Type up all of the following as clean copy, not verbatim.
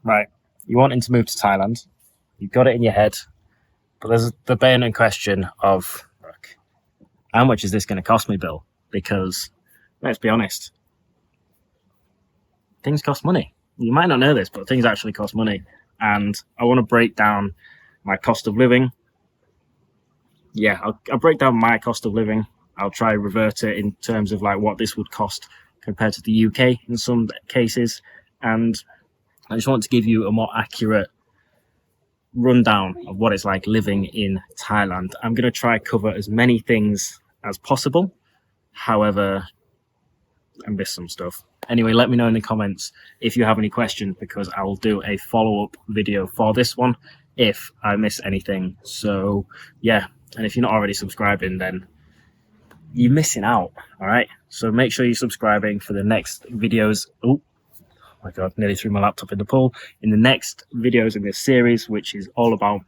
Right. You're wanting to move to Thailand. You've got it in your head. But there's the burning question of, look, how much is this going to cost me, Bill? Because, let's be honest, things cost money. You might not know this, but things actually cost money. And I want to break down my cost of living. Yeah, I'll break down my cost of living. I'll try to revert it in terms of like what this would cost compared to the UK in some cases. And I just want to give you a more accurate rundown of what it's like living in Thailand. I'm going to try cover as many things as possible. However, I missed some stuff. Anyway, let me know in the comments if you have any questions, because I will do a follow-up video for this one if I miss anything. So yeah, and if you're not already subscribing, then you're missing out. All right, so make sure you're subscribing for the next videos. Oh my god, nearly threw my laptop in the pool. In the next videos in this series, which is all about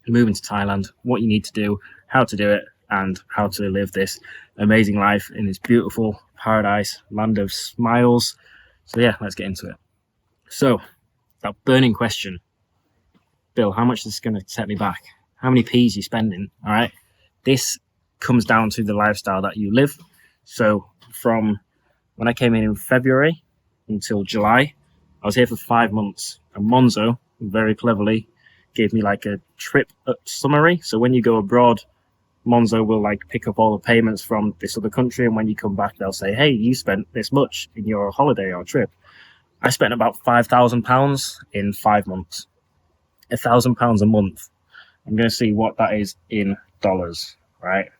moving to Thailand, what you need to do, how to do it, and how to live this amazing life in this beautiful paradise, land of smiles. So yeah, let's get into it. So that burning question, Bill, how much is this going to set me back? How many P's you spending? All right, this comes down to the lifestyle that you live. So from when I came in February until July, I was here for 5 months, and Monzo very cleverly gave me like a trip summary. So when you go abroad, Monzo will like pick up all the payments from this other country, and when you come back, they'll say, hey, you spent this much in your holiday or trip. I spent about £5,000 in 5 months. £1,000 a month. I'm going to see what that is in dollars, right?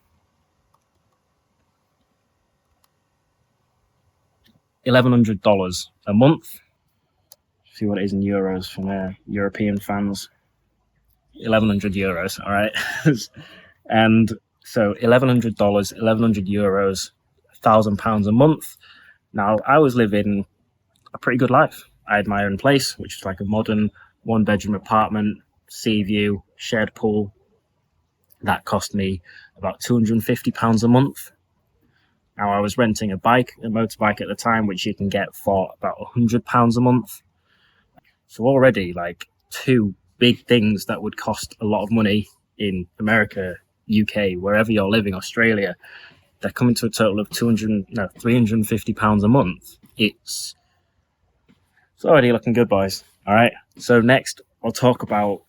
$1,100 a month. See what it is in euros from European fans. 1,100 euros, all right? And so $1,100, 1,100 euros, £1,000 a month. Now, I was living a pretty good life. I had my own place, which was like a modern one-bedroom apartment, sea view, shared pool. That cost me about £250 a month. Now, I was renting a motorbike at the time, which you can get for about £100 a month. So already, like, two big things that would cost a lot of money in America, UK, wherever you're living, Australia, they're coming to a total of £350 a month. It's already looking good, boys. All right. So next, I'll talk about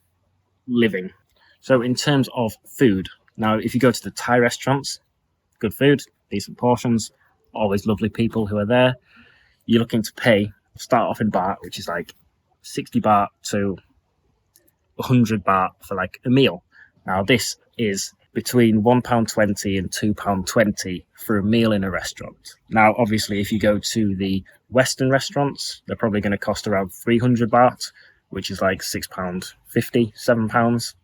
living. So in terms of food, now if you go to the Thai restaurants, good food, decent portions, always lovely people who are there. You're looking to pay, start off in baht, which is like 60 baht to 100 baht for like a meal. Now this is between £1.20 and £2.20 for a meal in a restaurant. Now, obviously, if you go to the Western restaurants, they're probably going to cost around 300 baht, which is like £6.50, £7.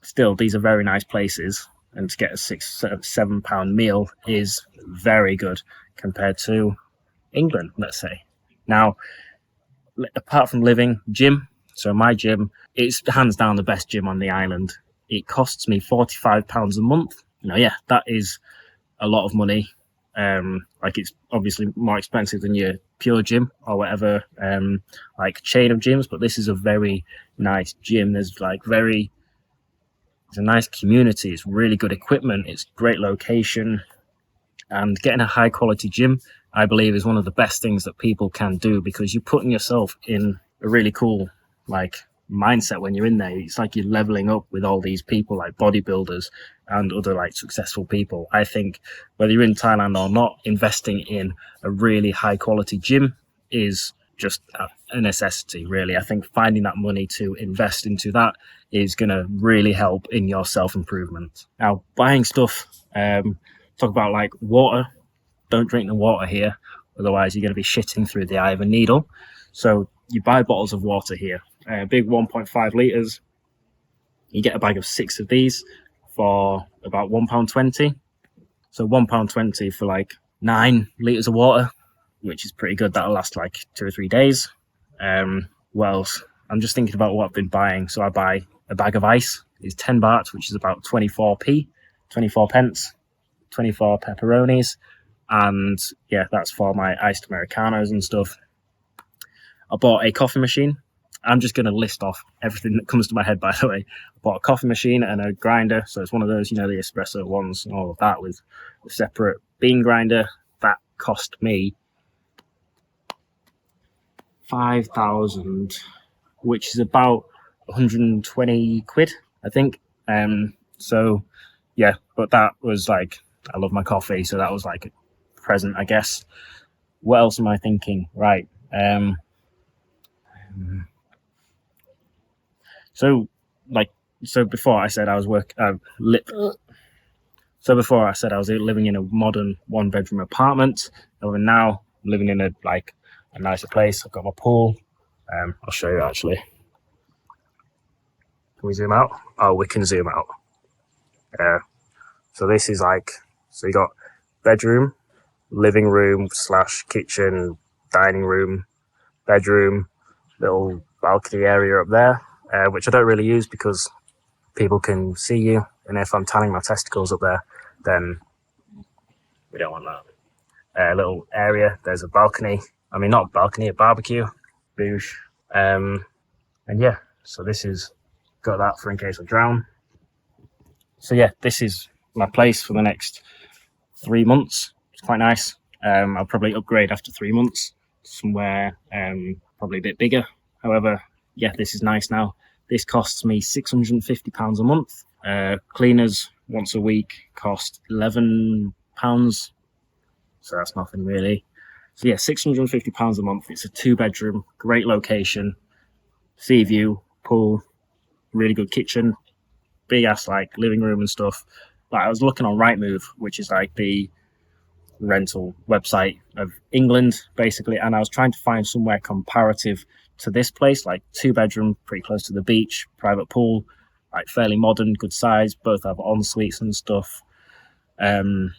Still, these are very nice places, and to get a £7 meal is very good compared to England, let's say. Now, apart from living, gym. So my gym, it's hands down the best gym on the island. It costs me £45 a month. Yeah, that is a lot of money. Like it's obviously more expensive than your pure gym or whatever, like chain of gyms. But this is a very nice gym. It's a nice community. It's really good equipment. It's great location, and getting a high quality gym, I believe, is one of the best things that people can do, because you're putting yourself in a really cool mindset when you're in there. It's like you're leveling up with all these people, like bodybuilders and other like successful people. I think whether you're in Thailand or not, investing in a really high quality gym is just a necessity, really. I think finding that money to invest into that is going to really help in your self-improvement. Now, buying stuff, talk about like water. Don't drink the water here, otherwise you're going to be shitting through the eye of a needle. So you buy bottles of water here, big 1.5 litres. You get a bag of 6 of these for about £1.20. So £1.20 for like 9 litres of water, which is pretty good. That'll last like 2 or 3 days. What else? I'm just thinking about what I've been buying. So I buy a bag of ice. It's 10 baht, which is about 24 pence, 24 pepperonis. And yeah, that's for my iced Americanos and stuff. I bought a coffee machine. I'm just going to list off everything that comes to my head, by the way. I bought a coffee machine and a grinder. So it's one of those, the espresso ones and all of that with a separate bean grinder. That cost me 5,000, which is about 120 quid, I think. So yeah, but that was like, I love my coffee. So that was like a present, I guess. What else am I thinking? Right. So before I said I was living in a modern 1-bedroom apartment. And now I'm living in a nicer place. I've got my pool. I'll show you actually. Can we zoom out? Oh, we can zoom out. So this is so you got bedroom, living room / kitchen, dining room, bedroom, little balcony area up there, which I don't really use because people can see you, and if I'm tanning my testicles up there, then we don't want that. Little area, there's a balcony. I mean, not a balcony, a barbecue. Boosh. And yeah, so this is got that for in case I drown. So yeah, this is my place for the next 3 months. It's quite nice. I'll probably upgrade after 3 months somewhere probably a bit bigger. However, yeah, this is nice now. This costs me £650 a month. Cleaners once a week cost £11. So that's nothing really. So yeah, £650 a month. It's a 2-bedroom, great location, sea view, pool, really good kitchen, big ass living room and stuff. I was looking on Rightmove, which is the rental website of England, basically, and I was trying to find somewhere comparative to this place, 2-bedroom, pretty close to the beach, private pool, fairly modern, good size, both have en suites and stuff. And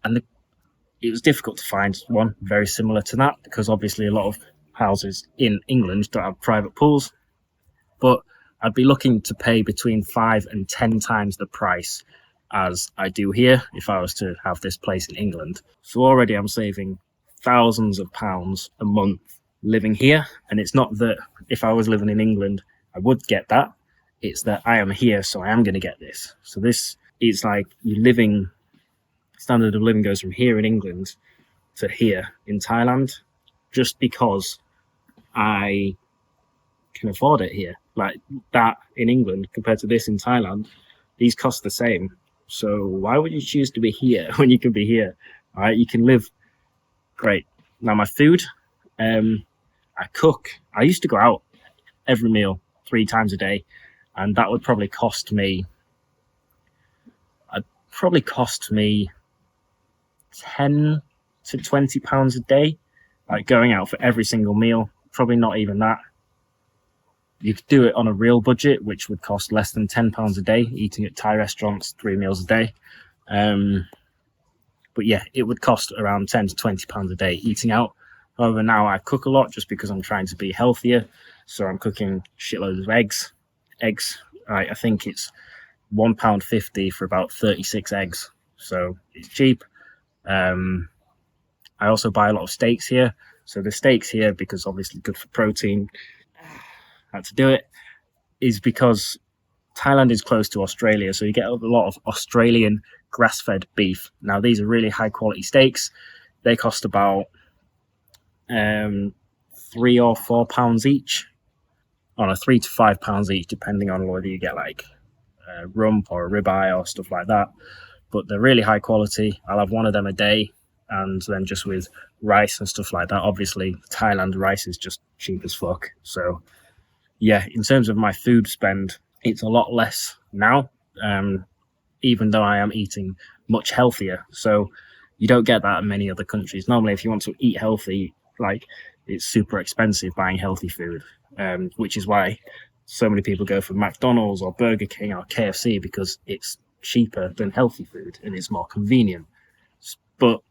it was difficult to find one very similar to that because obviously a lot of houses in England don't have private pools, but I'd be looking to pay between 5 and 10 times the price as I do here if I was to have this place in England. So already I'm saving thousands of pounds a month living here. And it's not that if I was living in England, I would get that. It's that I am here, so I am going to get this. So this is standard of living goes from here in England to here in Thailand just because I can afford it here. That in England compared to this in Thailand, these cost the same. So why would you choose to be here when you can be here? All right, you can live great. Now my food, I cook. I used to go out every meal 3 times a day, and that would probably cost me 10 to 20 pounds a day, going out for every single meal. Probably not even that. You could do it on a real budget, which would cost less than £10 a day, eating at Thai restaurants 3 meals a day. But yeah, it would cost around 10 to 20 pounds a day eating out. However, now I cook a lot just because I'm trying to be healthier. So I'm cooking shitloads of eggs. I think it's £1.50 for about 36 eggs. So it's cheap. I also buy a lot of steaks here. So the steaks here, because obviously good for protein, had to do it, is because Thailand is close to Australia. So you get a lot of Australian grass-fed beef. Now, these are really high-quality steaks. They cost about £3 or £4 each. Oh, no, £3 to £5 each, depending on whether you get rump or a ribeye or stuff like that. But they're really high quality. I'll have one of them a day, and then just with rice and stuff like that. Obviously, Thailand rice is just cheap as fuck. So, yeah, in terms of my food spend, it's a lot less now, even though I am eating much healthier. So you don't get that in many other countries. Normally, if you want to eat healthy, it's super expensive buying healthy food, which is why so many people go for McDonald's or Burger King or KFC, because it's cheaper than healthy food and it's more convenient. But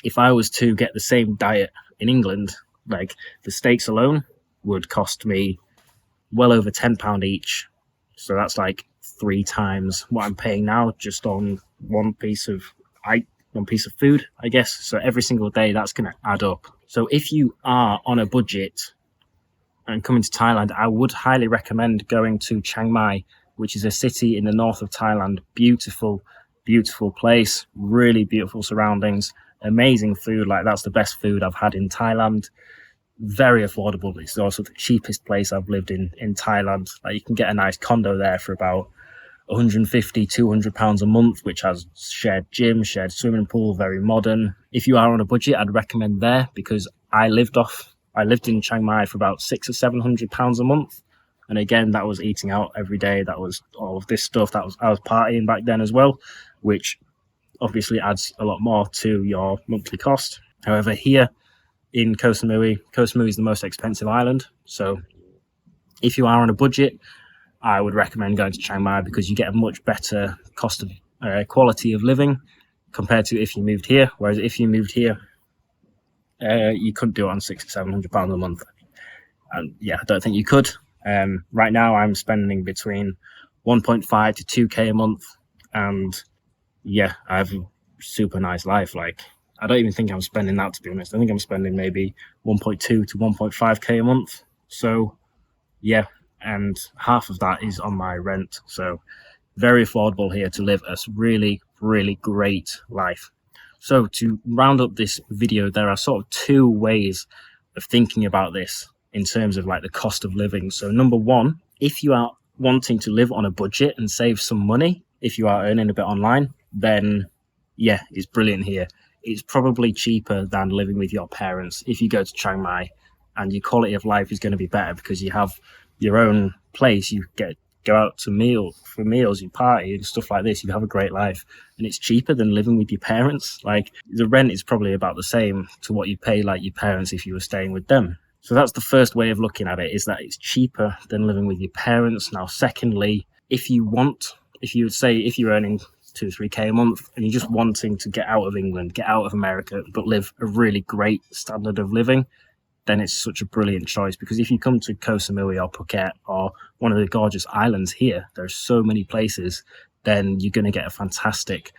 if I was to get the same diet in England, the steaks alone would cost me well over £10 each. So that's 3 times what I'm paying now just on one piece of food, I guess. So every single day that's going to add up. So if you are on a budget, and coming to Thailand, I would highly recommend going to Chiang Mai, which is a city in the north of Thailand. Beautiful, beautiful place, really beautiful surroundings, amazing food. Like, that's the best food I've had in Thailand. Very affordable. It's also the cheapest place I've lived in Thailand. Like, you can get a nice condo there for about 150, 200 pounds a month, which has shared gym, shared swimming pool, very modern. If you are on a budget, I'd recommend there, because I lived in Chiang Mai for about £600 or £700 a month. And again, that was eating out every day. That was all of this stuff. I was partying back then as well, which obviously adds a lot more to your monthly cost. However, here in Koh Samui is the most expensive island. So if you are on a budget, I would recommend going to Chiang Mai, because you get a much better cost of quality of living compared to if you moved here. Whereas if you moved here, you couldn't do it on £600 or £700 a month. And yeah, I don't think you could. Right now, I'm spending between 1.5 to 2k a month, and yeah, I have a super nice life. Like, I don't even think I'm spending that, to be honest. I think I'm spending maybe 1.2 to 1.5k a month. So yeah, and half of that is on my rent. So very affordable here to live a really, really great life. So to round up this video, there are sort of two ways of thinking about this in terms of like the cost of living. So number one, if you are wanting to live on a budget and save some money, if you are earning a bit online, then yeah, it's brilliant here. It's probably cheaper than living with your parents if you go to Chiang Mai, and your quality of life is going to be better because you have your own place. You go out to meals, you party and stuff like this. You have a great life, and it's cheaper than living with your parents. Like, the rent is probably about the same to what you pay like your parents if you were staying with them. So that's the first way of looking at it, is that it's cheaper than living with your parents. Now, secondly, if you're earning 2 or 3k a month and you're just wanting to get out of England, get out of America, but live a really great standard of living, then it's such a brilliant choice. Because if you come to Koh Samui or Phuket or one of the gorgeous islands here, there's so many places, then you're going to get a fantastic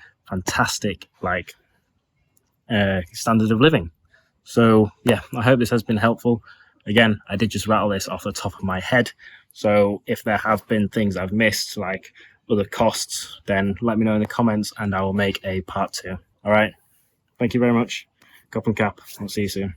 standard of living. So yeah, I hope this has been helpful. Again, I did just rattle this off the top of my head. So if there have been things I've missed, like other costs, then let me know in the comments and I will make a part 2. All right. Thank you very much. Cop and cap. I'll see you soon.